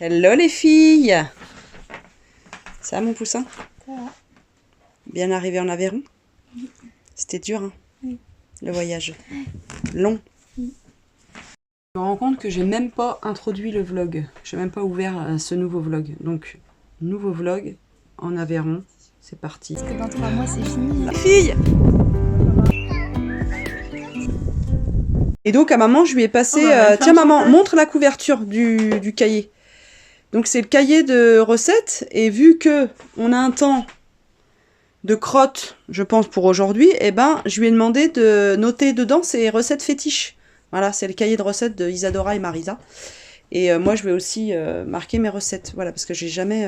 Hello les filles. Ça va mon poussin? Ça va. Bien arrivé en Aveyron? Oui. C'était dur, hein? Oui. Le voyage. Long. Oui. Je me rends compte que j'ai même pas introduit le vlog. J'ai même pas ouvert ce nouveau vlog. Donc, nouveau vlog en Aveyron. C'est parti. Parce que dans 3 mois, c'est fini. Les filles! Et donc à maman, je lui ai passé... tiens maman, montre la couverture du cahier. Donc c'est le cahier de recettes. Et vu que on a un temps de crotte, je pense, pour aujourd'hui, eh ben, je lui ai demandé de noter dedans ses recettes fétiches. Voilà, c'est le cahier de recettes de Isadora et Marisa. Et moi, je vais aussi marquer mes recettes. Voilà, parce que j'ai jamais...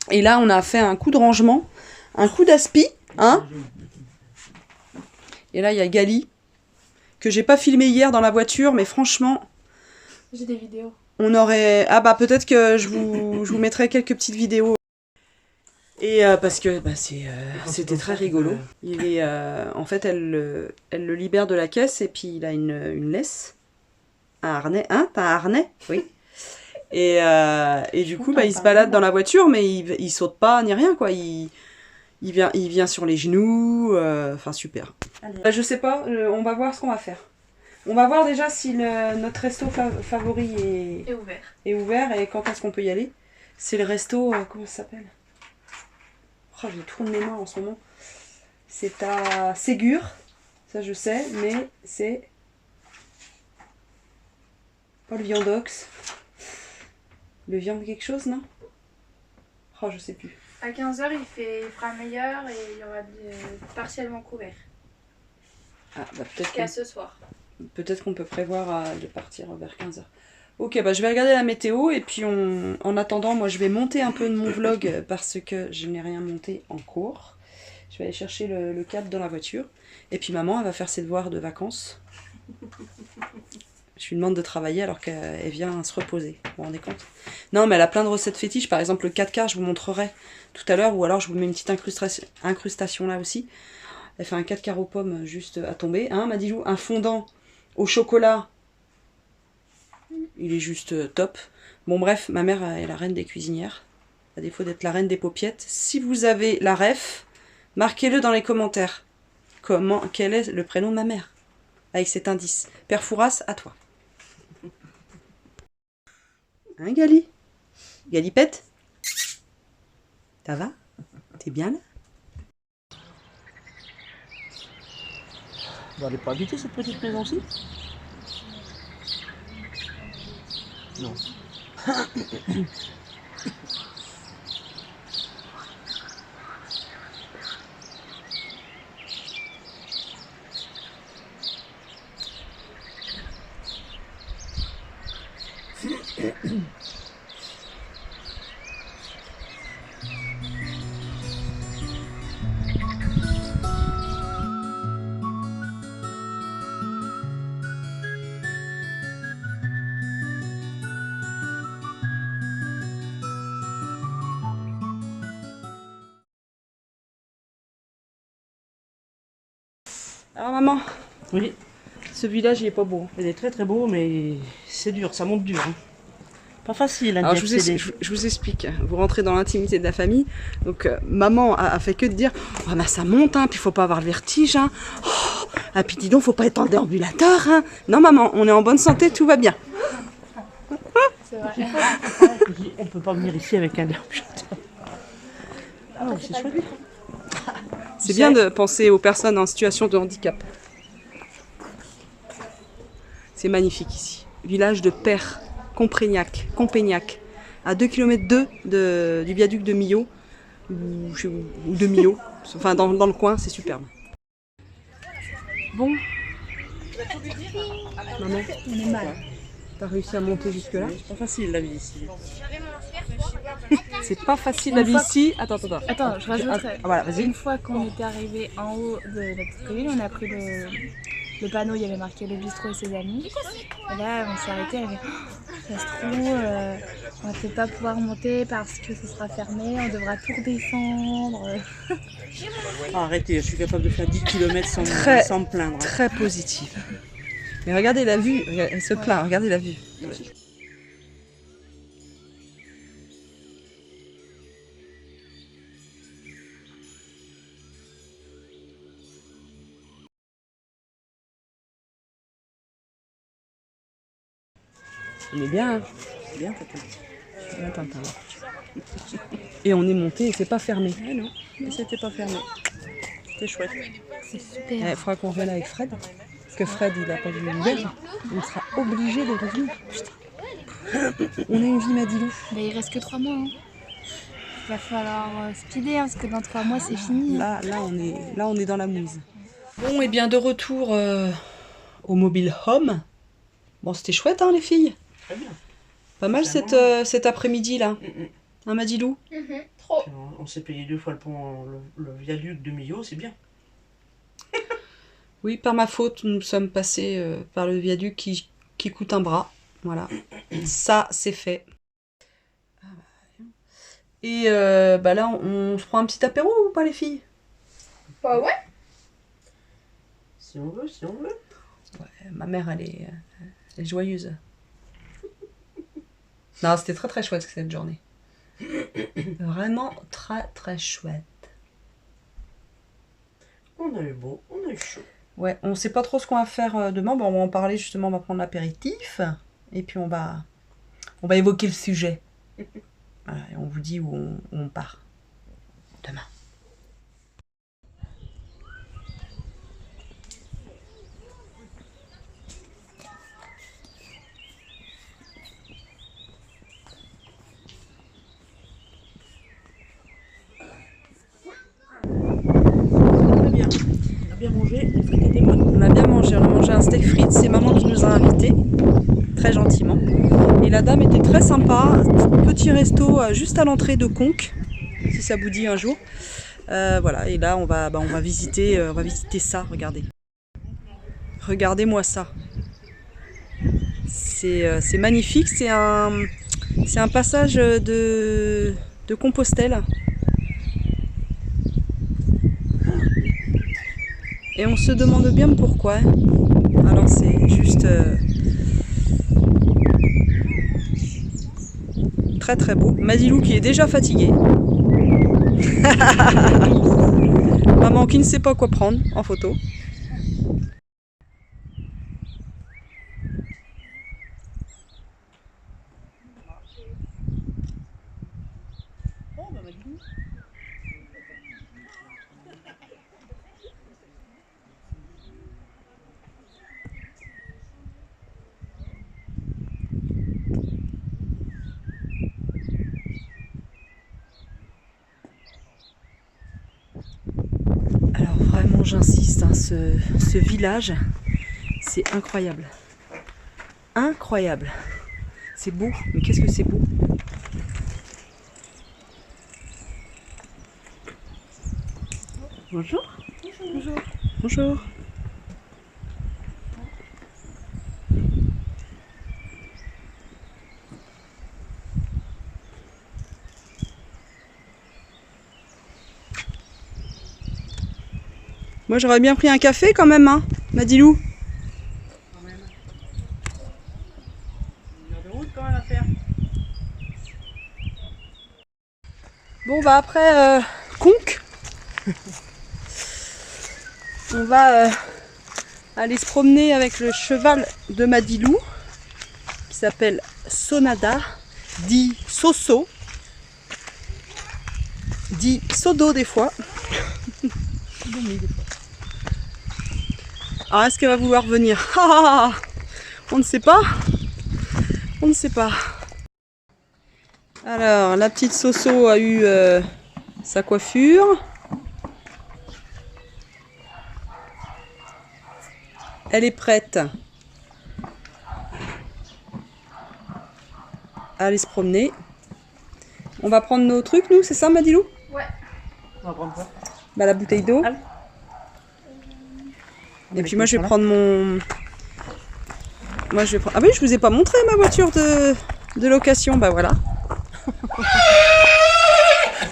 Et là, on a fait un coup de rangement, un coup d'aspi, hein. Et là, il y a Gali, que j'ai pas filmé hier dans la voiture, mais franchement... J'ai des vidéos. On aurait... Ah bah peut-être que je vous mettrai quelques petites vidéos. Et parce que bah, c'était très rigolo. Il est, en fait, elle le libère de la caisse et puis il a une laisse. Un harnais. Hein? T'as un harnais? Oui. Et du coup, bah, il se balade dans la voiture, mais il saute pas ni rien, quoi. Il vient sur les genoux. Enfin, super. Je sais pas, on va voir ce qu'on va faire. On va voir déjà si notre resto favori est ouvert et quand est-ce qu'on peut y aller. C'est le resto, comment ça s'appelle? Oh, j'ai tout de mémoire en ce moment. C'est à Ségur, ça je sais, mais c'est pas le Viandox. Le Viande quelque chose, non? Oh, je sais plus. À 15h, il fera meilleur et il y aura partiellement couvert. Ah, bah peut-être qu'à ce soir. Peut-être qu'on peut prévoir de partir vers 15h. Ok, bah je vais regarder la météo et puis en attendant, moi je vais monter un peu de mon vlog parce que je n'ai rien monté en cours. Je vais aller chercher le câble dans la voiture. Et puis maman, elle va faire ses devoirs de vacances. Je lui demande de travailler alors qu'elle vient se reposer. Vous vous rendez compte? Non, mais elle a plein de recettes fétiches. Par exemple, le 4 quarts, je vous montrerai tout à l'heure. Ou alors je vous mets une petite incrustation là aussi. Elle fait un 4 quarts aux pommes juste à tomber. Hein, Madilou? Un fondant au chocolat. Il est juste top. Bon bref, ma mère est la reine des cuisinières. À défaut d'être la reine des paupiettes. Si vous avez la ref, marquez-le dans les commentaires. Quel est le prénom de ma mère? Avec cet indice. Père Fouras, à toi. Hein, Gali? Galipette? Ça va? T'es bien là? Vous n'allez pas habiter cette petite maison-ci? Non. Alors maman, Oui, ce village il est pas beau. il est très très beau, mais c'est dur, ça monte dur. Hein. Pas facile hein, Alors d'y accéder. je vous explique, vous rentrez dans l'intimité de la famille, donc maman a fait que de dire « Oh bah ça monte, hein, puis faut pas avoir le vertige, hein. Oh, ah puis dis donc, faut pas être en déambulateur, hein. » Non maman, on est en bonne santé, tout va bien. C'est vrai. On peut pas venir ici avec un déambulateur. Ah non, c'est chouette. C'est bien de penser aux personnes en situation de handicap. C'est magnifique ici. Village de Père, Compagnac, à 2 km du viaduc de Millau, ou de Millau, enfin dans le coin, c'est superbe. Bon, maman, On est mal. t'as réussi à monter jusque là? C'est pas facile la vie ici. C'est pas facile la vie ici. Attends. Attends, je rajouterais. Ah, voilà, vas-y. Une fois qu'on était arrivé en haut de la petite colline, on a pris le panneau, il y avait marqué le bistrot et ses amis. Et là, on s'est arrêté, il y avait ça se trouve, on va peut-être pas pouvoir monter parce que ce sera fermé, on devra tout redescendre. Ah, arrêtez, je suis capable de faire 10 km sans me plaindre. Très positive. Mais regardez la vue, elle se plaint, regardez la vue. On est bien, hein. Bien, Tintin. Bien, Tintin. Et on est monté et c'est pas fermé. Ah non, mais c'était pas fermé. C'est chouette. C'est super. Il faudra qu'on revienne avec Fred. Parce que Fred, il a pas vu l'hiver. On sera obligé de revenir. Putain. On a une vie, Madilou. Bah, il reste que 3 mois. Hein. Il va falloir speeder hein, parce que dans 3 mois c'est fini. Hein. Là, on est dans la mouise. Bon, et bien de retour au mobile home. Bon, c'était chouette, hein, les filles. Très bien. Pas mal cet après-midi, là. Hein, Madilou? Trop. On s'est payé 2 fois le pont, le viaduc de Millau, c'est bien. Oui, par ma faute, nous sommes passés par le viaduc qui coûte un bras. Voilà. Ça, c'est fait. Et bah là, on se prend un petit apéro ou pas, les filles? Bah ouais. Si on veut, si on veut. Ouais, ma mère, elle est joyeuse. Non, c'était très très chouette cette journée. Vraiment très très chouette. On a eu beau, on a eu chaud. Ouais, on sait pas trop ce qu'on va faire demain. Bon, on va en parler justement, on va prendre l'apéritif. Et puis on va évoquer le sujet. Voilà, et on vous dit où on part demain. Très bien. On a bien mangé, les frites étaient bonnes. On a bien mangé, on a mangé un steak frites. C'est maman qui nous a invités, très gentiment. Et la dame était très sympa. Petit resto juste à l'entrée de Conques, si ça vous dit un jour. Voilà, et là on va visiter ça, regardez. Regardez-moi ça. C'est magnifique, c'est un passage de Compostelle. Et on se demande bien pourquoi. Alors c'est juste très très beau. Madilou qui est déjà fatiguée. Maman qui ne sait pas quoi prendre en photo. Alors vraiment j'insiste, hein, ce village, c'est incroyable. Incroyable. C'est beau, mais qu'est-ce que c'est beau. Bonjour. Bonjour. Bonjour. Moi j'aurais bien pris un café quand même, hein, Madilou. Quand même. Une heure de route quand même à faire. Bon bah après Conques, on va aller se promener avec le cheval de Madilou qui s'appelle Sonada, dit Soso, dit Sodo des fois. Alors est-ce qu'elle va vouloir venir? On ne sait pas. On ne sait pas. Alors la petite Soso a eu sa coiffure. Elle est prête à aller se promener. On va prendre nos trucs, nous, c'est ça, Madilou? Ouais. On va prendre quoi? Bah, la bouteille d'eau. Ah, et puis moi, je vais prendre mon... Moi, je vais prendre... Ah oui, je vous ai pas montré ma voiture de location. Bah voilà.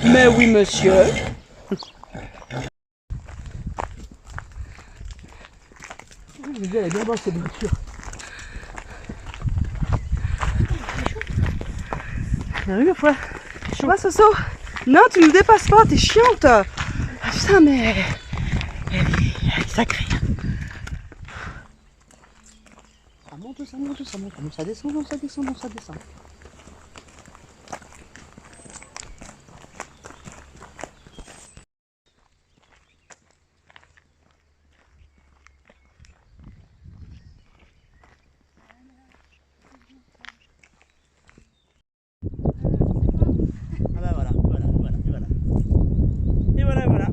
Mais oui, monsieur. Je me dis, elle est bien dans cette voiture. T'as vu, fois? Tu vois, Soso? Non, tu nous dépasses pas, t'es chiante. Ah, putain, mais... Elle est sacrée. Ça monte ça? doucement. Donc ça descend, donc ça descend, donc ça descend. Ah bah voilà, voilà, voilà, et voilà. Et voilà, voilà.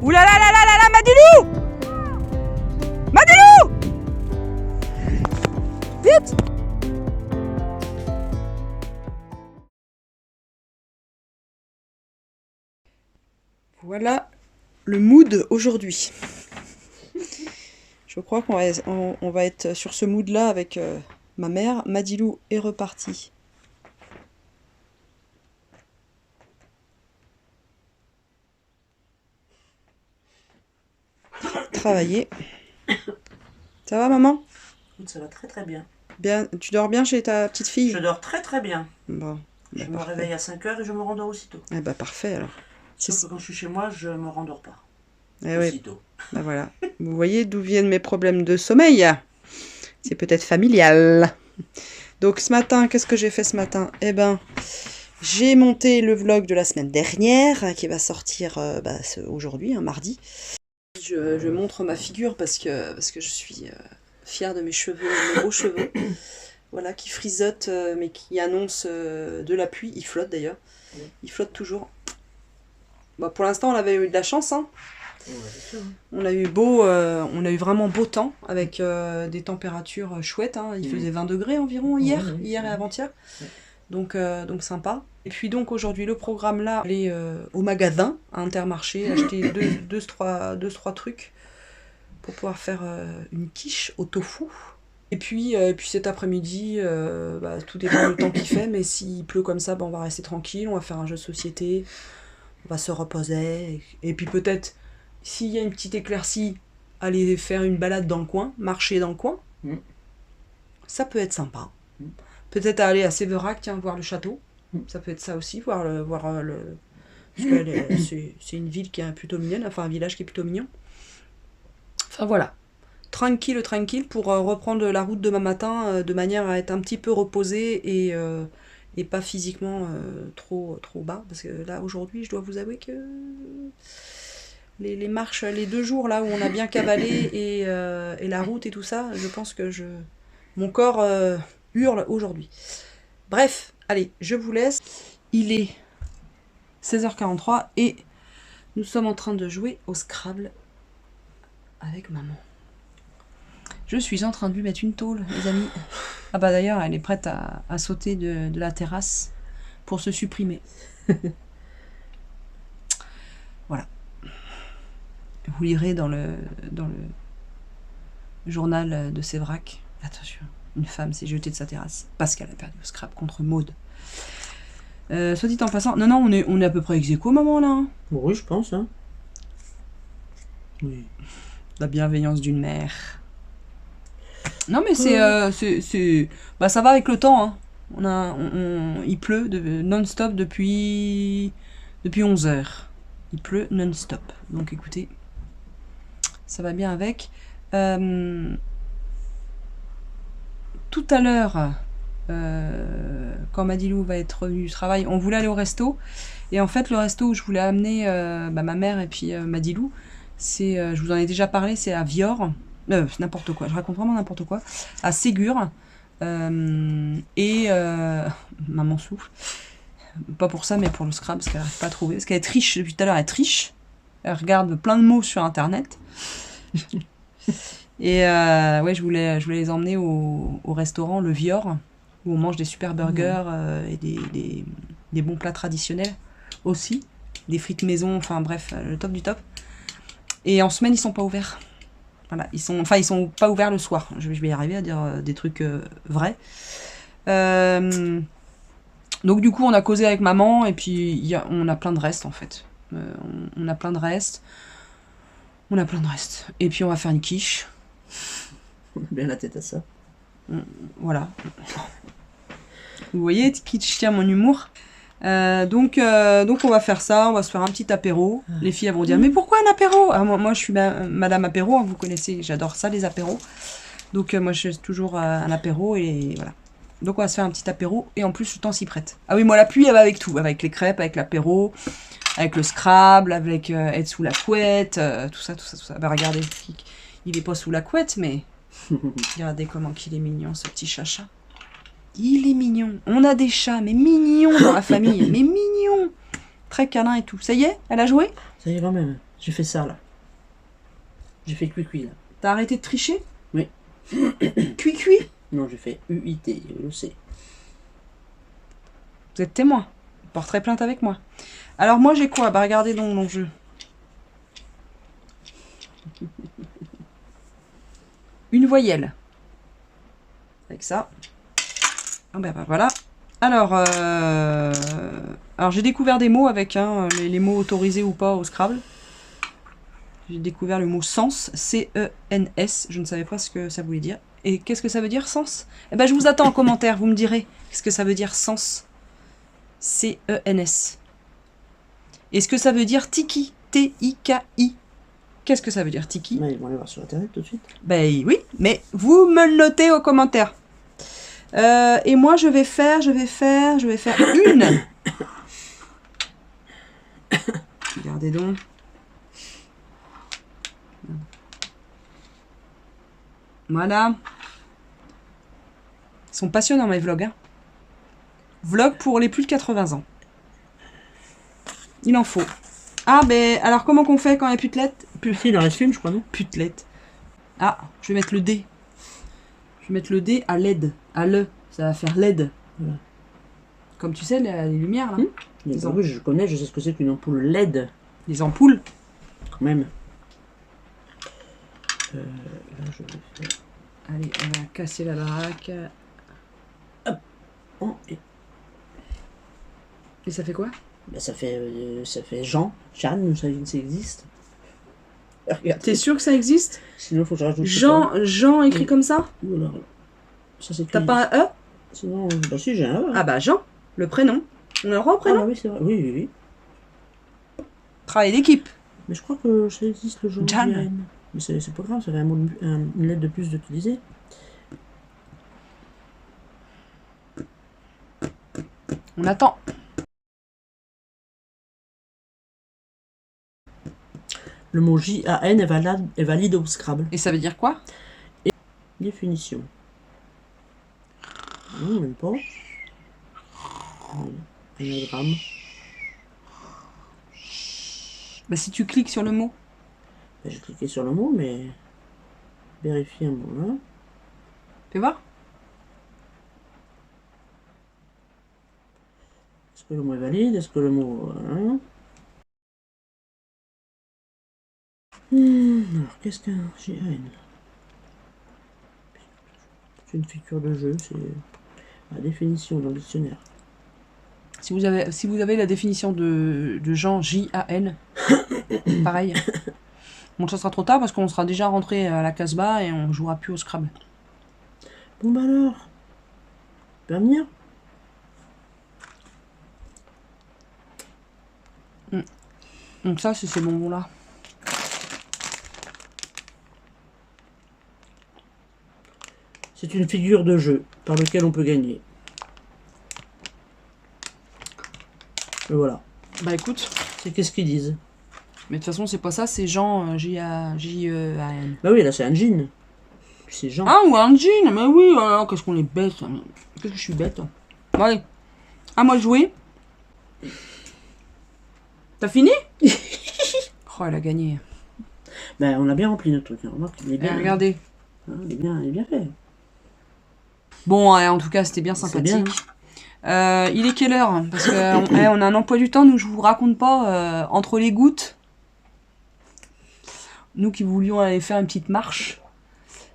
Ouh là là là là là là, Madilou! Madilou! Vite! Voilà le mood aujourd'hui. Je crois qu'on va être sur ce mood-là avec ma mère. Madilou est repartie. Travailler. Ça va, maman? Ça va très très bien. Bien, tu dors bien chez ta petite fille? Je dors très très bien. Bon, Je bah, me parfait. réveille à 5 h et je me rendors aussitôt. Eh bah parfait alors. Sauf que quand je suis chez moi, je me rendors pas. Eh oui, Aussitôt. bah voilà. Vous voyez d'où viennent mes problèmes de sommeil? C'est peut-être familial. Donc ce matin, qu'est-ce que j'ai fait ce matin? Eh ben, j'ai monté le vlog de la semaine dernière, qui va sortir aujourd'hui, mardi. Je montre ma figure parce que je suis fière de mes cheveux, mes beaux cheveux. Voilà, qui frisotent, mais qui annoncent de la pluie. Ils flottent d'ailleurs. Ils flottent toujours. Bah, pour l'instant, on avait eu de la chance, hein. Ouais, c'est sûr. On a eu vraiment beau temps avec des températures chouettes, hein. Il faisait 20 degrés environ hier et avant-hier. Donc sympa. Et puis donc aujourd'hui le programme là, aller au magasin, à Intermarché, acheter deux, trois trucs pour pouvoir faire une quiche au tofu. Et puis cet après-midi, tout dépend du temps qu'il fait, mais s'il pleut comme ça, on va rester tranquille, on va faire un jeu de société, on va se reposer, et puis peut-être, s'il y a une petite éclaircie, aller faire une balade dans le coin, marcher dans le coin. Ça peut être sympa. Peut-être aller à Sévérac, tiens, voir le château. Ça peut être ça aussi, voir le... Parce que c'est une ville qui est plutôt mignonne, enfin un village qui est plutôt mignon. Enfin voilà. Tranquille pour reprendre la route demain matin de manière à être un petit peu reposée et pas physiquement trop bas. Parce que là, aujourd'hui, je dois vous avouer que les marches, les 2 jours là où on a bien cavalé et la route et tout ça, je pense que mon corps hurle aujourd'hui. Bref, allez, je vous laisse. Il est 16h43 et nous sommes en train de jouer au Scrabble avec maman. Je suis en train de lui mettre une tôle, les amis. Ah bah d'ailleurs, elle est prête à sauter de la terrasse pour se supprimer. Voilà. Vous lirez dans le journal de Séverac. Attention, une femme s'est jetée de sa terrasse parce qu'elle a perdu au Scrabble contre Maud. Soit dit en passant, non, on est à peu près ex-aequo, maman, là. Hein. Oui, je pense. Hein. Oui. La bienveillance d'une mère. Non, mais c'est ça va avec le temps. Hein. Il pleut non-stop depuis 11 heures. Il pleut non-stop. Donc écoutez, ça va bien avec. Tout à l'heure, quand Madilou va être revenue du travail, on voulait aller au resto. Et en fait, le resto où je voulais amener ma mère et puis Madilou, c'est, je vous en ai déjà parlé, c'est à Vior. N'importe quoi, je raconte vraiment n'importe quoi. À Ségur. Maman souffle. Pas pour ça, mais pour le Scrabble, parce qu'elle n'arrive pas à trouver. Parce qu'elle triche depuis tout à l'heure, elle triche. Elle regarde plein de mots sur Internet. Et ouais, je voulais les emmener au restaurant Le Vior, où on mange des super burgers et des bons plats traditionnels aussi. Des frites maison, enfin bref, le top du top. Et en semaine, ils sont pas ouverts. Voilà, ils sont pas ouverts le soir. Je vais y arriver à dire des trucs vrais. Donc du coup, on a causé avec maman et puis on a plein de restes en fait. On a plein de restes. Et puis on va faire une quiche. On a bien la tête à ça. Voilà. Vous voyez qui tient mon humour. Donc on va faire ça, on va se faire un petit apéro. Les filles elles vont dire mais pourquoi un apéro? Moi je suis Madame Apéro, hein, vous connaissez, j'adore ça les apéros. Donc moi je fais toujours un apéro et voilà. Donc on va se faire un petit apéro et en plus le temps s'y prête. Ah oui, moi la pluie elle va avec tout, avec les crêpes, avec l'apéro, avec le Scrabble, avec être sous la couette, tout ça. Bah regardez, il est pas sous la couette mais regardez comment qu'il est mignon ce petit chacha. Il est mignon. On a des chats, mais mignons dans la famille. Mais mignons. Très câlin et tout. Ça y est? Elle a joué? Ça y est quand même. J'ai fait ça là. J'ai fait cuicui là. T'as arrêté de tricher? Oui. Cuicui? Non, j'ai fait UIT, je sais. Vous êtes témoin. Vous porterez plainte avec moi. Alors moi j'ai quoi? Bah regardez donc mon jeu. Une voyelle. Avec ça. Ah bah voilà. Alors j'ai découvert des mots avec les mots autorisés ou pas au Scrabble. J'ai découvert le mot sens, C-E-N-S. Je ne savais pas ce que ça voulait dire. Et qu'est-ce que ça veut dire sens? Eh ben je vous attends en commentaire, vous me direz qu'est-ce que ça veut dire sens. C-E-N-S. Est-ce que ça veut dire tiki? T-I-K-I. Qu'est-ce que ça veut dire tiki? Bah, ils vont aller voir sur internet tout de suite. Ben oui, mais vous me le notez aux commentaires. Et moi je vais faire une. Regardez donc. Voilà. Ils sont passionnants mes vlogs. Hein. Vlog pour les plus de 80 ans. Il en faut. Ah ben alors comment qu'on fait quand il y a putelette? Si, il en reste une, je crois, non? Putelette. Ah, je vais mettre le D. Je vais mettre le D à LED. À le. Ça va faire LED. Voilà. Comme tu sais, les lumières là. Les ampoules, je connais, je sais ce que c'est qu'une ampoule LED. Les ampoules. Quand même. Là, je vais faire... Allez, on va casser la baraque. Oh, Et ça fait quoi? bah, ça fait Jean, ça existe. Regarde. T'es sûr que ça existe? Sinon, il faut que je rajoute... Jean écrit comme ça? Ou alors, ça c'est... T'as pas un E? Sinon, bah si, j'ai un E. Ah bah Jean, le prénom. On a le droit au prénom? Ah oui, c'est vrai. Oui. Travail d'équipe. Mais je crois que ça existe le jour. Jan. Mais c'est pas grave, ça fait une lettre de plus d'utiliser. On attend. Le mot J-A-N est valide au Scrabble. Et ça veut dire quoi? Définition. Non, même pas. Anagramme. Bah si tu cliques sur le mot. Bah, j'ai cliqué sur le mot, mais... Vérifier un mot là. Fais voir. Est-ce que le mot est valide? Est-ce que le mot... Hein? Alors, qu'est-ce qu'un GAN? C'est une figure de jeu, c'est la définition dans le dictionnaire. Si vous avez la définition de Jean, J-A-N, pareil. Bon, ça sera trop tard parce qu'on sera déjà rentré à la Casbah et on jouera plus au Scrabble. Bon bah alors, tu peux venir? Donc ça, c'est ces bonbons-là. C'est une figure de jeu par lequel on peut gagner. Et voilà. Bah écoute, C'est qu'est-ce qu'ils disent. mais de toute façon, c'est pas ça, c'est Jean, J-E-A-N. Bah oui, là c'est un jean. C'est Jean. Ah, ou un jean, mais oui, qu'est-ce qu'on est bête. Qu'est-ce que je suis bête. Bon, allez, à moi de jouer. T'as fini? Oh, elle a gagné. Bah on a bien rempli notre truc. Hein. Remarque, il est bien. Regardez. Hein, il est bien fait. Bon, en tout cas, c'était bien C'est bien. sympathique. Il est quelle heure? Parce que on a un emploi du temps, nous, je vous raconte pas, entre les gouttes. Nous qui voulions aller faire une petite marche.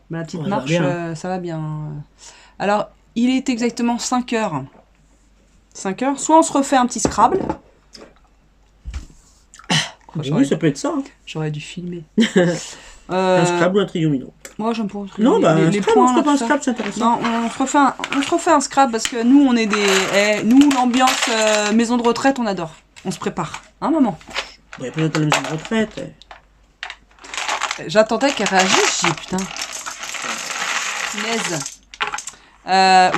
Bah, la petite Ouais, ça va marche, bien. ça va bien. Alors, il est exactement 5 heures. 5 heures. Soit on se refait un petit Scrabble. Oui, ça peut être ça. Hein. J'aurais dû filmer. Un Scrabble ou un Triomino. Moi, j'aime pas Non, bah un les Scrabble, points. pourquoi pas là, un tout ça. Scrabble, c'est intéressant. Non, on se refait un Scrabble parce que nous, on est des... nous, l'ambiance maison de retraite, on adore. On se prépare. Hein, maman? Ouais, peut-être à la maison de retraite. J'attendais qu'elle réagisse, j'ai dit putain. Punaise.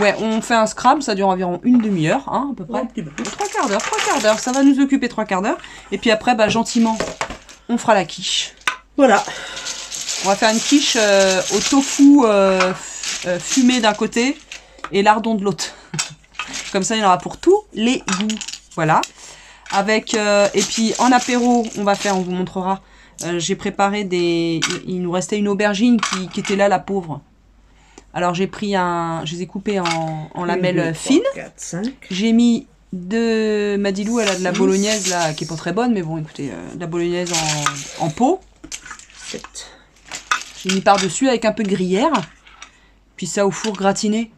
Ouais, on fait un Scrabble, ça dure environ une demi-heure, hein, à peu près. Un petit peu. 3 quarts d'heure, ça va nous occuper 3 quarts d'heure. Et puis après, bah, gentiment, on fera la quiche. Voilà. On va faire une quiche au tofu fumé d'un côté et lardon de l'autre. Comme ça, il y en aura pour tous les goûts. Voilà. Avec et puis en apéro, on vous montrera. J'ai préparé il nous restait une aubergine qui était là, la pauvre. Alors j'ai pris je les ai coupés en lamelles fines. 4, 5. J'ai mis de Madilou, elle a de la bolognaise là qui est pas très bonne, mais bon, écoutez, de la bolognaise en pot. 7. J'ai mis par-dessus avec un peu de gruyère. Puis ça au four gratiné.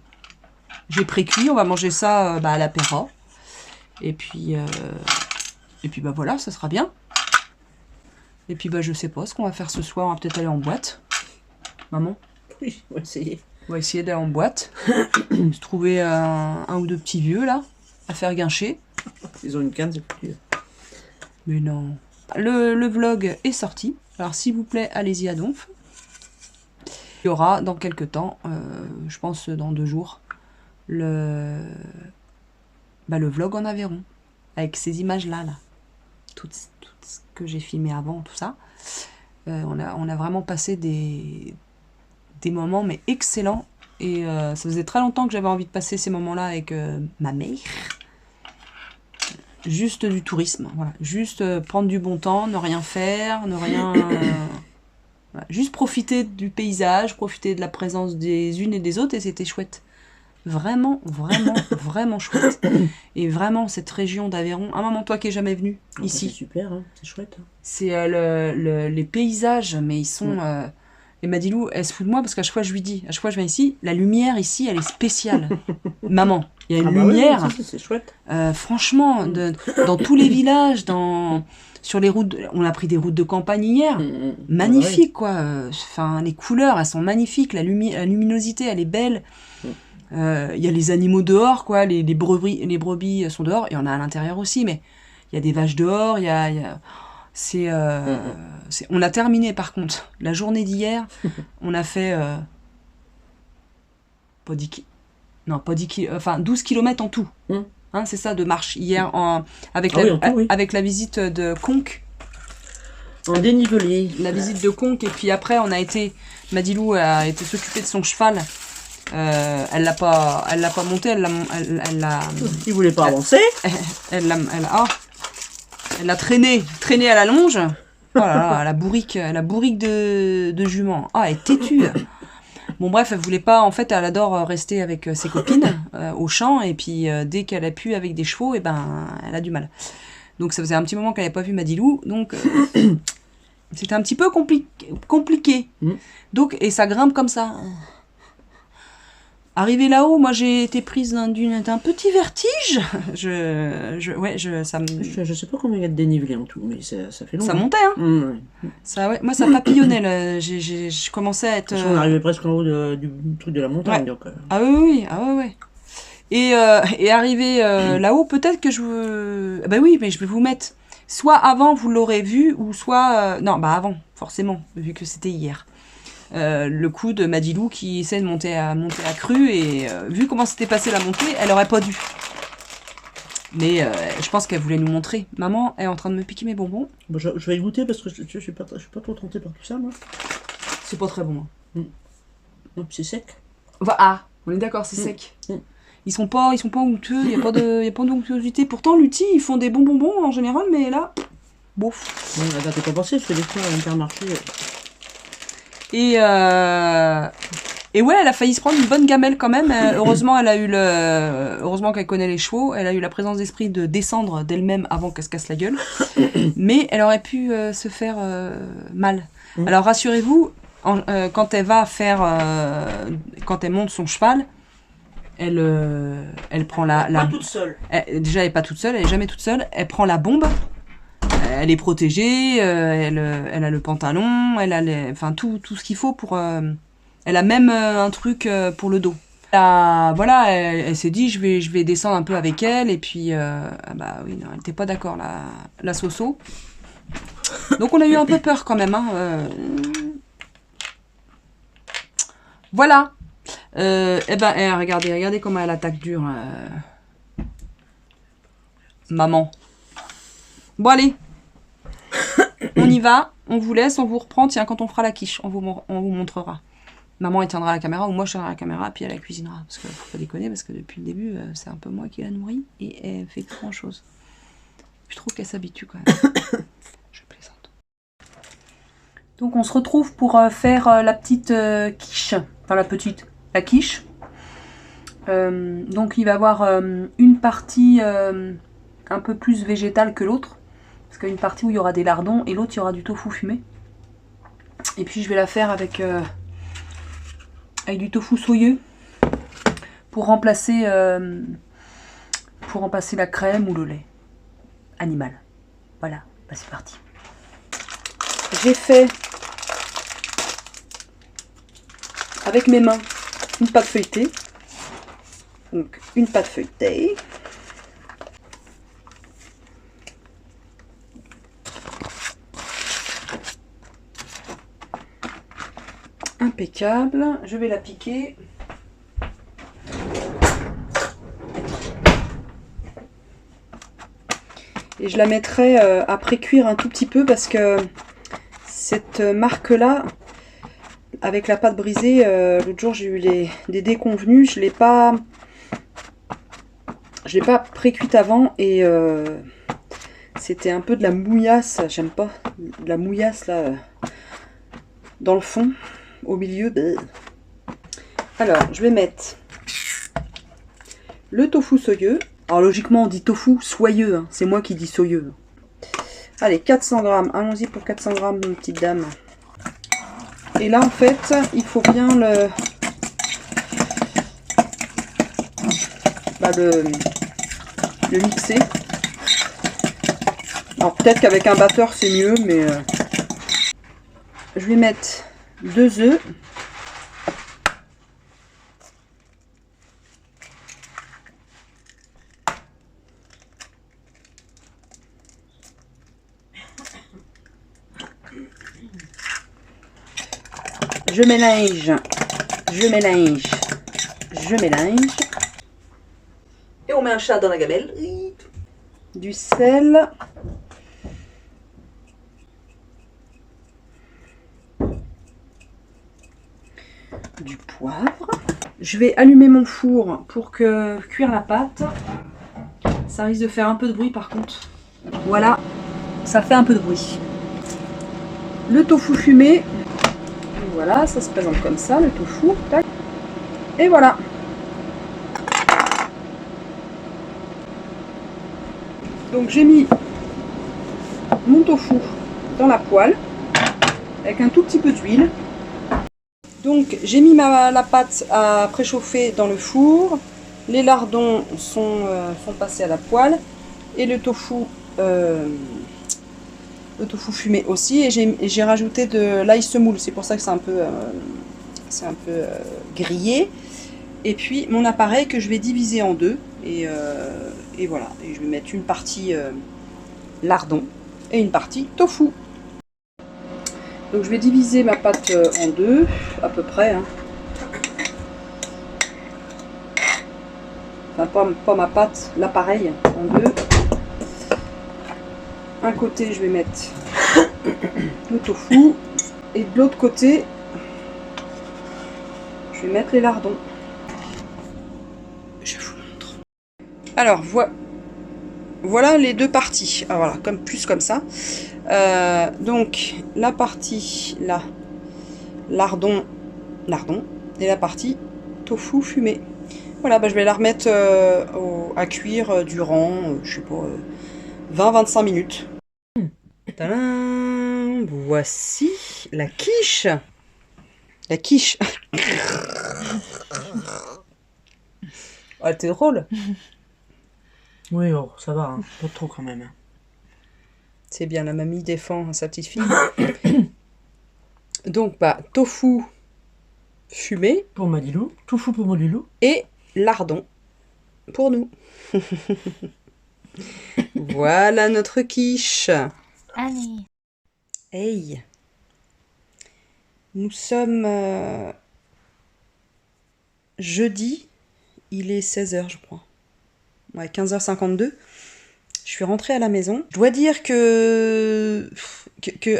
J'ai pré-cuit, on va manger ça à l'apéro. Et puis bah voilà, ça sera bien. Et puis bah je sais pas ce qu'on va faire ce soir, on va peut-être aller en boîte. Maman, Oui, on va essayer. on va essayer d'aller en boîte. Se trouver un ou deux petits vieux là, à faire guincher. Ils ont une canne, c'est plus dur. Mais non. Le vlog est sorti. Alors s'il vous plaît, allez-y à Donf. Il y aura dans quelques temps, je pense dans 2 jours, le vlog en Aveyron. Avec ces images-là. Là. Tout ce que j'ai filmé avant, tout ça. On a vraiment passé des moments mais excellents. Et ça faisait très longtemps que j'avais envie de passer ces moments-là avec ma mère. Juste du tourisme, voilà. Juste prendre du bon temps, ne rien faire, ne rien... voilà. Juste profiter du paysage, profiter de la présence des unes et des autres, et c'était chouette. Vraiment, vraiment, vraiment chouette. Et vraiment, cette région d'Aveyron... Ah maman, toi qui n'es jamais venue ici. C'est super, hein. C'est chouette. Hein. C'est les paysages, mais ils sont... Et Madilou, elle se fout de moi parce qu'à chaque fois je lui dis, à chaque fois je viens ici, la lumière ici, elle est spéciale. Maman, il y a une lumière. Oui, c'est chouette. Franchement, dans tous les villages, sur les routes, on a pris des routes de campagne hier, magnifique quoi. Enfin, les couleurs, elles sont magnifiques, la luminosité, elle est belle. Il y a les animaux dehors, quoi. Les brebis sont dehors, et on a à l'intérieur aussi, mais il y a des vaches dehors, on a terminé par contre la journée d'hier. On a fait pas 10 enfin 12 km en tout. Hein, c'est ça de marche hier avec la visite de Conques. En dénivelé. La visite de Conques, et puis après on a été, Madilou a été s'occuper de son cheval. Elle l'a pas monté, elle l'a. Il voulait pas avancer. Elle l'a traîné à la longe. Oh là là, la bourrique de jument. Ah, elle est têtue. Bon bref, elle voulait pas, en fait, elle adore rester avec ses copines au champ, et puis dès qu'elle a pu avec des chevaux, et ben elle a du mal. Donc ça faisait un petit moment qu'elle n'avait pas vu Madilou, donc c'était un petit peu compliqué. Donc, et ça grimpe comme ça. Arrivé là-haut, moi j'ai été prise d'un petit vertige. Je sais pas combien il y a de dénivelé en tout, mais ça fait long. Ça montait, hein. Ouais. Ça, ouais, moi ça papillonnait. Là. Je commençais à être. On arrivait presque en haut du truc de la montagne. Ouais. Donc, Ah oui. Et arrivé là-haut, peut-être que bah oui, mais je vais vous mettre. Soit avant, vous l'aurez vu, ou soit. Non, bah avant, forcément, vu que c'était hier. Le coup de Madilou qui essaie de monter à crue, et vu comment s'était passée la montée, elle aurait pas dû. Mais je pense qu'elle voulait nous montrer. Maman est en train de me piquer mes bonbons. Bon, je vais y goûter parce que je suis pas trop tenté par tout ça, moi. C'est pas très bon. Non, c'est sec. Ah, on est d'accord, c'est sec. Ils sont pas onctueux, il n'y a pas d'onctuosité. Pourtant, Lutti, ils font des bons bonbons en général, mais là, bof. Ouais, bah, t'as pas pensé, je fais des fois à Intermarché. Et ouais, elle a failli se prendre une bonne gamelle quand même. Heureusement, heureusement qu'elle connaît les chevaux. Elle a eu la présence d'esprit de descendre d'elle-même avant qu'elle se casse la gueule. Mais elle aurait pu se faire mal. Alors rassurez-vous, quand elle va faire, quand elle monte son cheval, elle prend Pas toute seule. Déjà, elle est pas toute seule. Elle est jamais toute seule. Elle prend la bombe. Elle est protégée. Elle a le pantalon. Elle a enfin tout ce qu'il faut pour. Elle a même un truc pour le dos. Voilà, elle s'est dit je vais descendre un peu avec elle et puis bah oui, non, elle était pas d'accord la Soso. Donc on a eu un peu peur quand même. Voilà. Regardez comment elle attaque dur. Maman. Bon allez. On y va. On vous laisse. On vous reprend. Tiens, quand on fera la quiche, on vous montrera. Maman elle tiendra la caméra ou moi je tiendrai la caméra puis elle la cuisinera. Parce que faut pas déconner parce que depuis le début c'est un peu moi qui la nourris et elle fait grand chose. Je trouve qu'elle s'habitue quand même. Je plaisante. Donc on se retrouve pour faire la petite quiche. Enfin la quiche. Donc il va y avoir une partie un peu plus végétale que l'autre. Parce qu'il y a une partie où il y aura des lardons et l'autre il y aura du tofu fumé. Et puis je vais la faire avec du tofu soyeux pour remplacer la crème ou le lait animal. Voilà, bah c'est parti. J'ai fait avec mes mains une pâte feuilletée. Donc une pâte feuilletée. Impeccable. Je vais la piquer. Et je la mettrai à pré-cuire un tout petit peu parce que cette marque-là, avec la pâte brisée, l'autre jour j'ai eu des déconvenus. Je l'ai pas pré-cuite avant et c'était un peu de la mouillasse. J'aime pas de la mouillasse là dans le fond. Au milieu, alors je vais mettre le tofu soyeux. Alors logiquement on dit tofu soyeux, hein. C'est moi qui dis soyeux. Allez, 400 grammes, allons-y pour 400 grammes, une petite dame. Et là en fait, il faut bien le mixer. Alors peut-être qu'avec un batteur c'est mieux, mais je vais mettre 2 œufs. Je mélange. Et on met un chat dans la gamelle. Du sel. Du poivre. Je vais allumer mon four pour cuire la pâte. Ça risque de faire un peu de bruit par contre. Voilà, ça fait un peu de bruit. Le tofu fumé. Voilà, ça se présente comme ça, le tofu. Tac. Et voilà. Donc j'ai mis mon tofu dans la poêle avec un tout petit peu d'huile. Donc j'ai mis la pâte à préchauffer dans le four. Les lardons sont passés à la poêle et le tofu fumé aussi. Et j'ai rajouté de l'ail semoule. C'est pour ça que c'est un peu grillé. Et puis mon appareil que je vais diviser en deux. Et voilà. Et je vais mettre une partie lardon et une partie tofu. Donc je vais diviser ma pâte en deux, à peu près. Hein. enfin pas ma pâte, l'appareil en deux. Un côté, je vais mettre le tofu. Et de l'autre côté, je vais mettre les lardons. Je vous montre. Alors, voilà les deux parties. Ah, voilà, plus comme ça. Donc, la partie là, lardon, et la partie tofu fumé. Voilà, bah, je vais la remettre à cuire durant, je sais pas, 20-25 minutes. Tadam! Voici la quiche. La quiche. Ah, t'es drôle. Oui, oh, ça va, hein. Pas trop quand même. C'est bien, la mamie défend sa petite fille. Donc, bah, tofu fumé. Pour Madilou, tofu pour Madilou. Et lardon pour nous. Voilà notre quiche. Allez. Hey. Nous sommes jeudi. Il est 16h, je crois. Ouais, 15h52. Je suis rentrée à la maison. Je dois dire que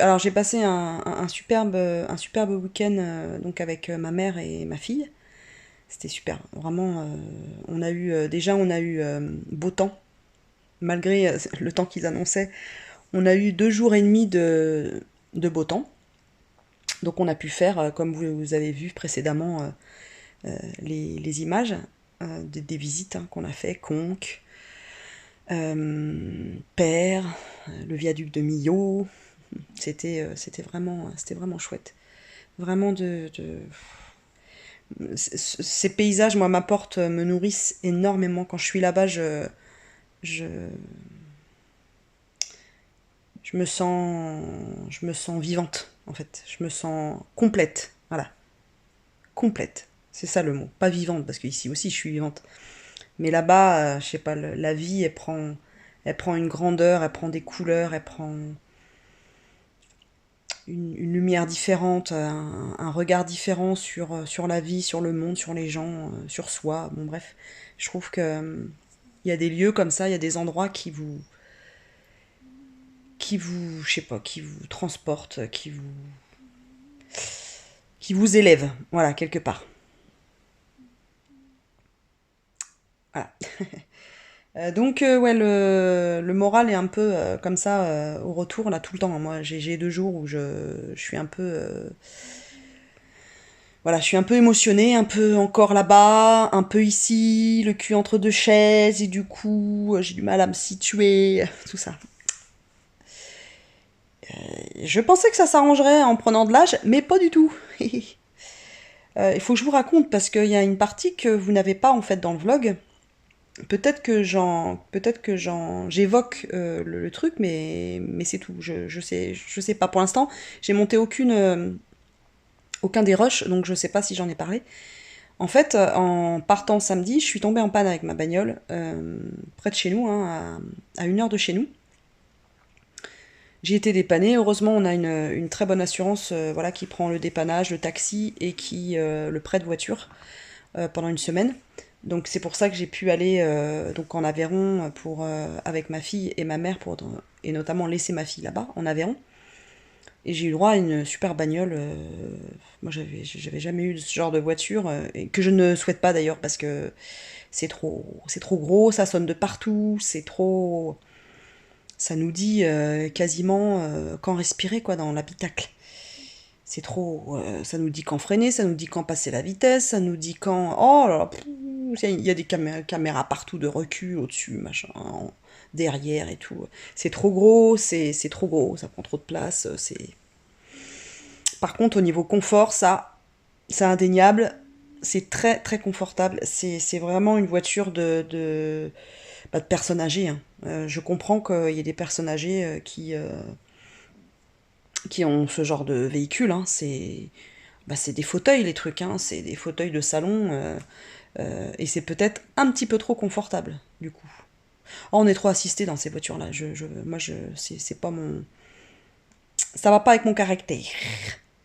alors j'ai passé un superbe week-end donc avec ma mère et ma fille. C'était super. Vraiment, on a eu beau temps. Malgré le temps qu'ils annonçaient, on a eu 2 jours et demi de beau temps. Donc on a pu faire, comme vous avez vu précédemment, les images des visites qu'on a fait, Conques, Père, le viaduc de Millau. C'était vraiment chouette. Vraiment ces paysages, moi, m'apportent, me nourrissent énormément. Quand je suis là-bas, je me sens vivante, en fait. Je me sens complète. Voilà. Complète. C'est ça le mot. Pas vivante, parce qu'ici aussi, je suis vivante. Mais là-bas, je sais pas, la vie, elle prend une grandeur, elle prend des couleurs, elle prend une lumière différente, un regard différent sur la vie, sur le monde, sur les gens, sur soi. Bon, bref. Je trouve que il y a des lieux comme ça, il y a des endroits qui vous, je sais pas, qui vous transportent, qui vous élèvent, voilà, quelque part. Voilà. Donc, ouais, le moral est un peu comme ça au retour, là, tout le temps. Moi, j'ai 2 jours où je suis un peu... voilà, je suis un peu émotionnée, un peu encore là-bas, un peu ici, le cul entre 2 chaises, et du coup, j'ai du mal à me situer, tout ça. Je pensais que ça s'arrangerait en prenant de l'âge, mais pas du tout. Il faut que je vous raconte, parce qu'il y a une partie que vous n'avez pas, en fait, dans le vlog. Peut-être que j'évoque le truc, mais c'est tout. Je sais pas. Pour l'instant, j'ai monté aucun des rushs, donc je sais pas si j'en ai parlé. En fait, en partant samedi, je suis tombée en panne avec ma bagnole, près de chez nous, hein, à 1 heure de chez nous. J'ai été dépannée. Heureusement, on a une très bonne assurance, voilà, qui prend le dépannage, le taxi et qui le prête voiture pendant 1 semaine. Donc c'est pour ça que j'ai pu aller donc en Aveyron avec ma fille et ma mère et notamment laisser ma fille là-bas en Aveyron. Et j'ai eu droit à une super bagnole. Moi j'avais jamais eu ce genre de voiture et que je ne souhaite pas d'ailleurs parce que c'est trop gros, ça sonne de partout, c'est trop, ça nous dit quasiment quand respirer quoi dans l'habitacle. C'est trop, ça nous dit quand freiner, ça nous dit quand passer la vitesse, ça nous dit quand, oh là là, il y a des caméras partout de recul, au-dessus, machin, derrière et tout. C'est trop gros, c'est trop gros, ça prend trop de place. Par contre, au niveau confort, ça, c'est indéniable. C'est très très confortable. C'est vraiment une voiture de personnes âgées. Hein. Je comprends qu'il y ait des personnes âgées qui ont ce genre de véhicule. Hein. C'est des fauteuils, les trucs. Hein. C'est des fauteuils de salon. Et c'est peut-être un petit peu trop confortable, du coup. Oh, on est trop assisté dans ces voitures-là. C'est pas mon... Ça va pas avec mon caractère.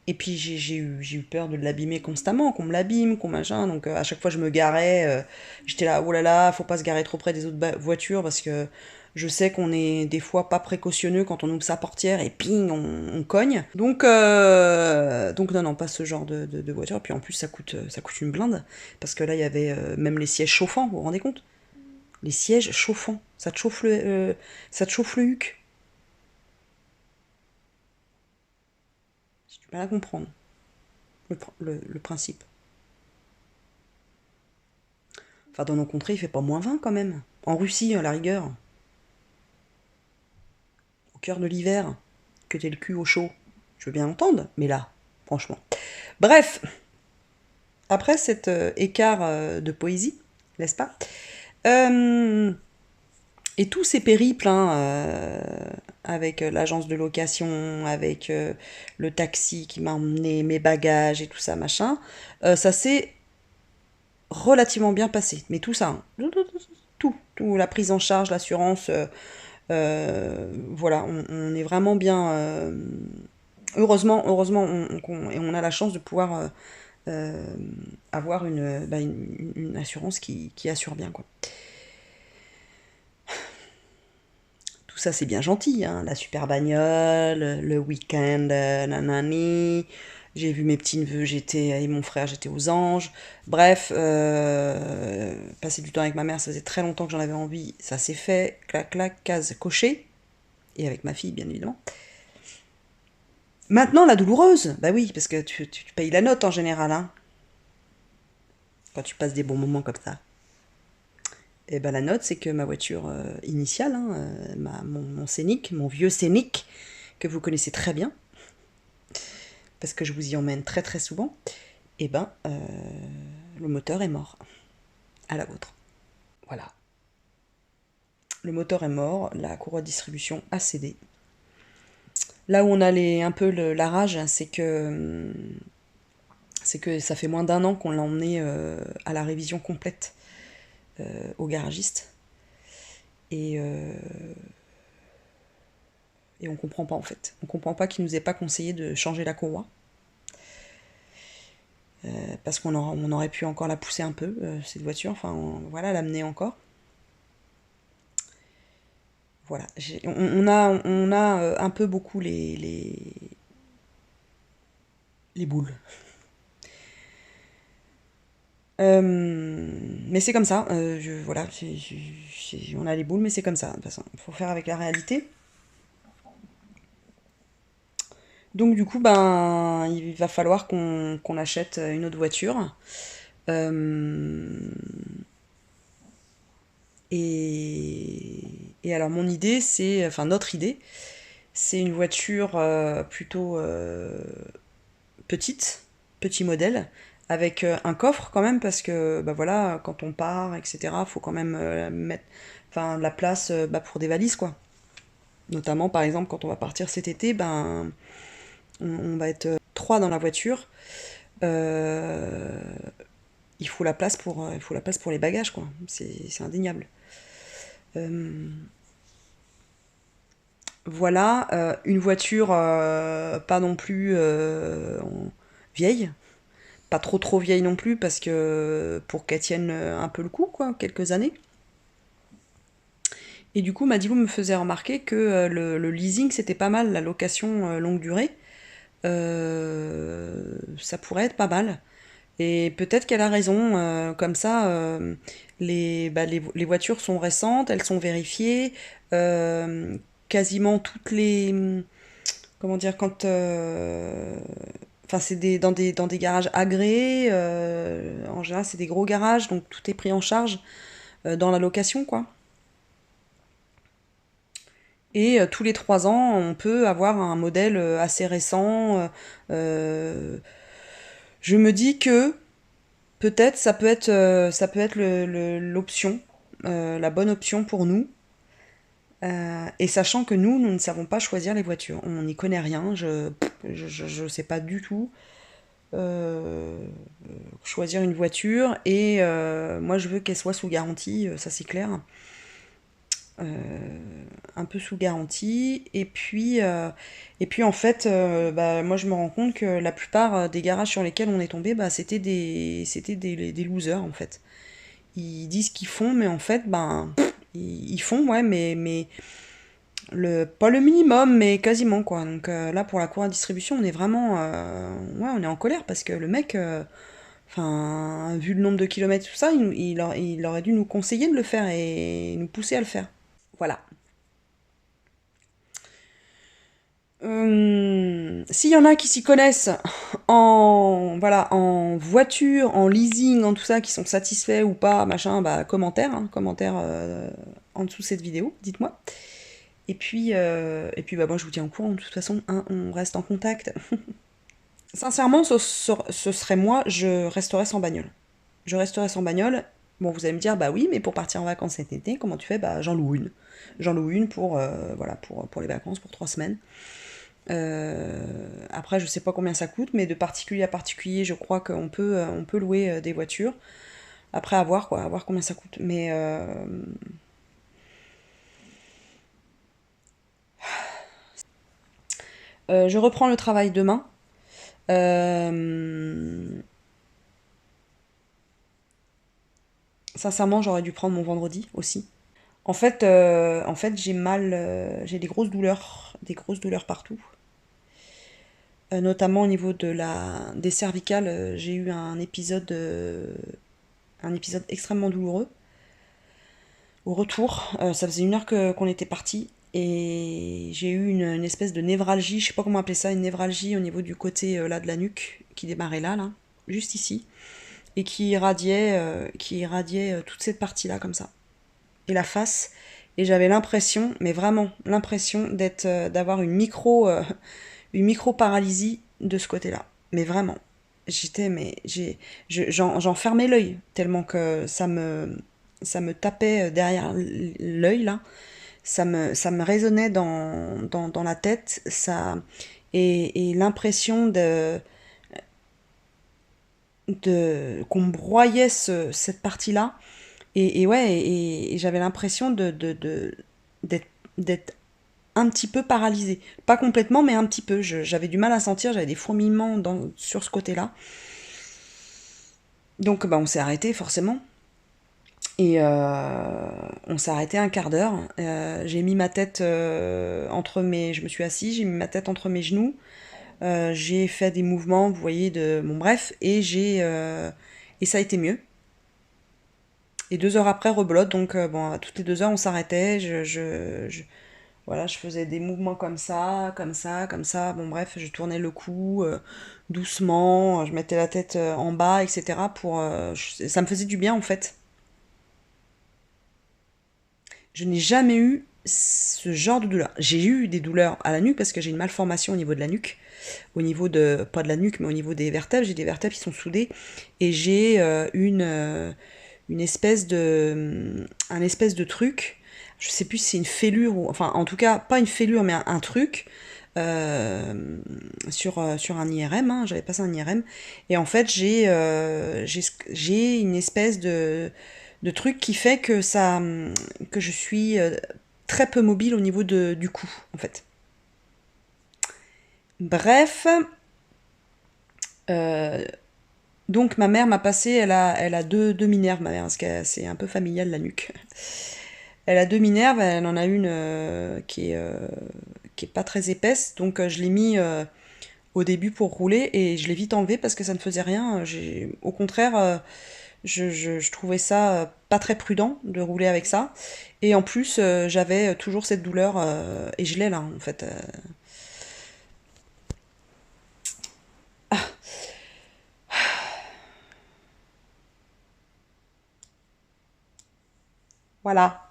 Et puis j'ai eu peur de l'abîmer constamment, qu'on me l'abîme, qu'on machin. Donc à chaque fois je me garais, j'étais là, oh là là, faut pas se garer trop près des autres voitures parce que je sais qu'on est des fois pas précautionneux quand on ouvre sa portière et ping, on cogne. Donc non, non, pas ce genre de voiture. Puis en plus ça coûte une blinde parce que là il y avait même les sièges chauffants, vous vous rendez compte? Les sièges chauffants, ça te chauffe le huc. J'ai du mal à comprendre le principe. Enfin, dans nos contrées, il fait pas moins 20 quand même. En Russie, à la rigueur, au cœur de l'hiver, que t'es le cul au chaud. Je veux bien entendre, mais là, franchement. Bref, après cet écart de poésie, n'est-ce pas? Et tous ces périples, hein, avec l'agence de location, avec le taxi qui m'a emmené mes bagages et tout ça, machin, ça s'est relativement bien passé. Mais tout ça, hein, tout, la prise en charge, l'assurance, voilà, on est vraiment bien. Heureusement, et on a la chance de pouvoir avoir une assurance qui assure bien, quoi. Tout ça, c'est bien gentil, hein, la super bagnole, le week-end, nanani. J'ai vu mes petits-neveux, et mon frère, j'étais aux Anges. Bref, passer du temps avec ma mère, ça faisait très longtemps que j'en avais envie. Ça s'est fait, clac, clac, case cochée. Et avec ma fille, bien évidemment. Maintenant, la douloureuse. Bah oui, parce que tu payes la note en général, hein. Quand tu passes des bons moments comme ça. Et ben la note, c'est que ma voiture initiale, hein, mon Scénic, mon vieux Scénic, que vous connaissez très bien, parce que je vous y emmène très très souvent, et ben le moteur est mort. À la vôtre. Voilà. Le moteur est mort, la courroie de distribution a cédé. Là où on a un peu la rage, c'est que ça fait moins d'1 an qu'on l'a emmené à la révision complète au garagiste. Et on comprend pas en fait. On comprend pas qu'il nous ait pas conseillé de changer la courroie. Parce qu'on aurait pu encore la pousser un peu, cette voiture. Enfin, voilà, l'amener encore. Voilà. On a un peu beaucoup les boules. Mais c'est comme ça. Voilà, on a les boules, mais c'est comme ça. De toute façon, il faut faire avec la réalité. Donc du coup, ben, il va falloir qu'on achète une autre voiture. Et alors mon idée, enfin notre idée, c'est une voiture plutôt petit modèle, avec un coffre quand même, parce que bah voilà, quand on part, etc., faut quand même mettre enfin, la place pour des valises, quoi. Notamment, par exemple, quand on va partir cet été, ben, on va être 3 dans la voiture. Il faut la place pour les bagages, quoi. C'est indéniable. Voilà, une voiture pas non plus vieille, pas trop vieille non plus, parce que pour qu'elle tienne un peu le coup, quoi, quelques années. Et du coup, Madilou me faisait remarquer que le leasing, c'était pas mal, la location longue durée. Ça pourrait être pas mal. Et peut-être qu'elle a raison, comme ça, les voitures sont récentes, elles sont vérifiées, quasiment toutes les... Comment dire, quand... Enfin, c'est dans des garages agréés, en général c'est des gros garages, donc tout est pris en charge dans la location, quoi. Et tous les 3 ans, on peut avoir un modèle assez récent. Je me dis que peut-être ça peut être l'option, la bonne option pour nous. Et sachant que nous ne savons pas choisir les voitures. On n'y connaît rien, je sais pas du tout choisir une voiture. Et moi je veux qu'elle soit sous garantie, ça c'est clair. un peu sous garantie. Et puis en fait, moi je me rends compte que la plupart des garages sur lesquels on est tombé, c'était des losers en fait. Ils disent qu'ils font, mais en fait, ils font, ouais, mais pas le minimum, mais quasiment quoi. Donc là, pour la cour à distribution, on est vraiment, ouais, on est en colère parce que le mec, enfin, vu le nombre de kilomètres, tout ça, il aurait dû nous conseiller de le faire et nous pousser à le faire. Voilà. S'il y en a qui s'y connaissent en voiture, en leasing, en tout ça, qui sont satisfaits ou pas, machin, commentaire en dessous de cette vidéo, dites-moi. Et puis moi je vous tiens au courant, de toute façon, hein, on reste en contact. Sincèrement, ce serait moi, je resterais sans bagnole. Je resterais sans bagnole. Bon, vous allez me dire, bah oui, mais pour partir en vacances cet été, comment tu fais? Bah j'en loue une. J'en loue une pour les vacances, pour 3 semaines. Après, je sais pas combien ça coûte, mais de particulier à particulier, je crois on peut louer des voitures. Après, à voir combien ça coûte. Mais je reprends le travail demain. Sincèrement, j'aurais dû prendre mon vendredi aussi. En fait, j'ai mal, j'ai des grosses douleurs partout. Notamment au niveau des cervicales, j'ai eu un épisode extrêmement douloureux. Au retour, ça faisait 1 heure qu'on était parti et j'ai eu une espèce de névralgie, je sais pas comment appeler ça, une névralgie au niveau du côté là de la nuque qui démarrait là, juste ici, et qui irradiait toute cette partie-là comme ça, et la face. Et j'avais l'impression, mais vraiment l'impression d'avoir une micro paralysie de ce côté-là. Mais vraiment, j'en fermais l'œil tellement que ça me tapait derrière l'œil là. Ça me résonnait dans la tête. Et l'impression qu'on me broyait cette partie-là. Et ouais, et j'avais l'impression d'être un petit peu paralysée. Pas complètement, mais un petit peu. J'avais du mal à sentir, j'avais des fourmillements sur ce côté-là. Donc on s'est arrêté forcément. Et on s'est arrêté 1/4 d'heure. J'ai mis ma tête je me suis assise, j'ai mis ma tête entre mes genoux. J'ai fait des mouvements, vous voyez, bon bref, et ça a été mieux. Et 2 heures après, rebelote, donc à toutes les 2 heures, on s'arrêtait. Voilà, je faisais des mouvements comme ça, comme ça, comme ça. Bon bref, je tournais le cou doucement, je mettais la tête en bas, etc. Ça me faisait du bien en fait. Je n'ai jamais eu ce genre de douleur. J'ai eu des douleurs à la nuque parce que j'ai une malformation au niveau de la nuque. Pas de la nuque, mais au niveau des vertèbres. J'ai des vertèbres qui sont soudées. Et j'ai un espèce de truc. Je sais plus si c'est une fêlure ou. Enfin, en tout cas, pas une fêlure, mais un truc. Sur un IRM, hein, j'avais passé un IRM. Et en fait, j'ai une espèce de truc qui fait que je suis très peu mobile au niveau du cou, en fait. Bref, donc ma mère m'a passé, elle a deux minerves, ma mère, parce que c'est un peu familial la nuque. Elle a 2 minerves, elle en a une qui est pas très épaisse, donc je l'ai mis au début pour rouler et je l'ai vite enlevé parce que ça ne faisait rien. Au contraire, je trouvais ça pas très prudent de rouler avec ça. Et en plus, j'avais toujours cette douleur, et je l'ai là en fait. Voilà.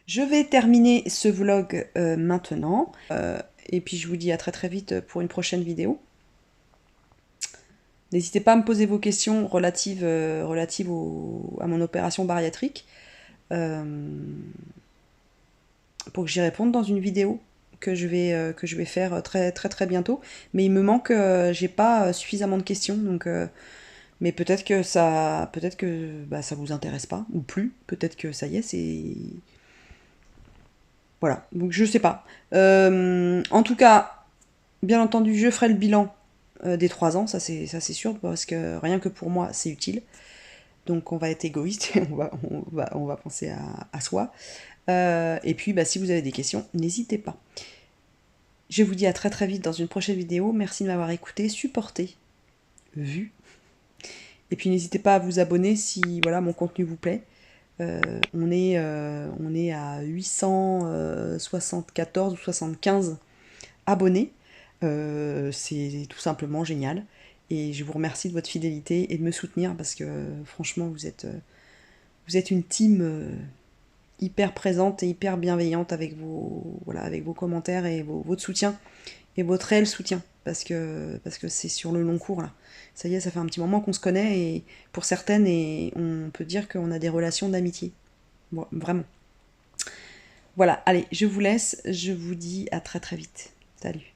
Je vais terminer ce vlog maintenant. Et puis je vous dis à très très vite pour une prochaine vidéo. N'hésitez pas à me poser vos questions relatives à mon opération bariatrique. Pour que j'y réponde dans une vidéo que je vais faire très très très bientôt. Mais il me manque, j'ai pas suffisamment de questions, donc mais peut-être que ça vous intéresse pas ou plus. Peut-être que ça y est, Voilà, donc je sais pas. En tout cas, bien entendu, je ferai le bilan des 3 ans, ça c'est sûr, parce que rien que pour moi, c'est utile. Donc on va être égoïste, on va penser à soi. Et puis si vous avez des questions, n'hésitez pas. Je vous dis à très très vite dans une prochaine vidéo. Merci de m'avoir écouté, supporté, vu. Et puis n'hésitez pas à vous abonner si voilà mon contenu vous plaît. On est à 874 ou 75 abonnés. C'est tout simplement génial. Et je vous remercie de votre fidélité et de me soutenir parce que franchement, vous êtes une team hyper présente et hyper bienveillante avec avec vos commentaires et votre soutien et votre réel soutien. Parce que c'est sur le long cours là. Ça y est, ça fait un petit moment qu'on se connaît et pour certaines, et on peut dire qu'on a des relations d'amitié. Bon, vraiment. Voilà, allez, je vous laisse. Je vous dis à très très vite. Salut.